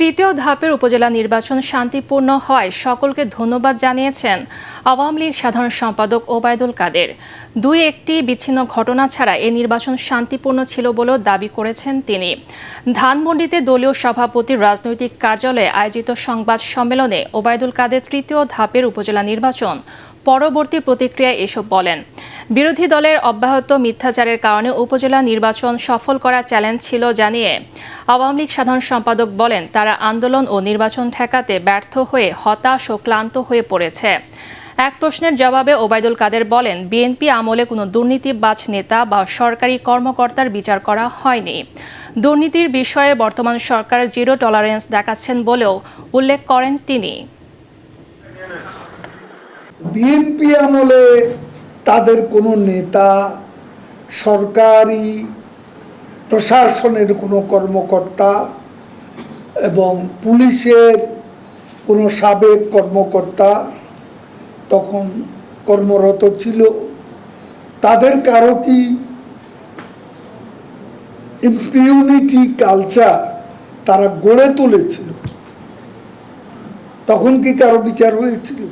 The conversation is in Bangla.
তৃতীয় ধাপের উপজেলা নির্বাচন শান্তিপূর্ণ হওয়ায় সকলকে ধন্যবাদ জানিয়েছেন আওয়ামী লীগ সাধারণ সম্পাদক ওবায়দুল কাদের। একটি বিচ্ছিন্ন ঘটনা ছাড়া এই নির্বাচন শান্তিপূর্ণ ছিল বলেও দাবি করেছেন তিনি। ধানমন্ডিতে দলীয় সভাপতির রাজনৈতিক কার্যালয়ে আয়োজিত সংবাদ সম্মেলনে ওবায়দুল কাদের তৃতীয় ধাপের উপজেলা নির্বাচন পরবর্তী প্রতিক্রিয়ায় এসব বলেন। বিরোধী দলের অব্যাহত মিথ্যাচারের কারণে উপজেলা নির্বাচন সফল করা চ্যালেঞ্জ ছিল জানিয়ে আওয়ামী লীগ সাধারণ সম্পাদক বলেন, তারা আন্দোলন ও নির্বাচন ঠেকাতে ব্যর্থ হয়ে হতাশ ও ক্লান্ত হয়ে পড়েছে। এক প্রশ্নের জবাবে ওবায়দুল কাদের বলেন, বিএনপি আমলে কোনো দুর্নীতিবাজ নেতা বা সরকারি কর্মকর্তার বিচার করা হয়নি। দুর্নীতির বিষয়ে বর্তমান সরকার জিরো টলারেন্স দেখাচ্ছেন বলেও উল্লেখ করেন তিনি। বিএনপি আমলে তাদের কোনো নেতা, সরকারি প্রশাসনের কোনো কর্মকর্তা এবং পুলিশের কোনো সাবেক কর্মকর্তা তখন কর্মরত ছিল, তাদের কারো কি ইম্পিউনিটি কালচার তারা গড়ে তুলেছিল? তখন কি কারো বিচার হয়েছিল?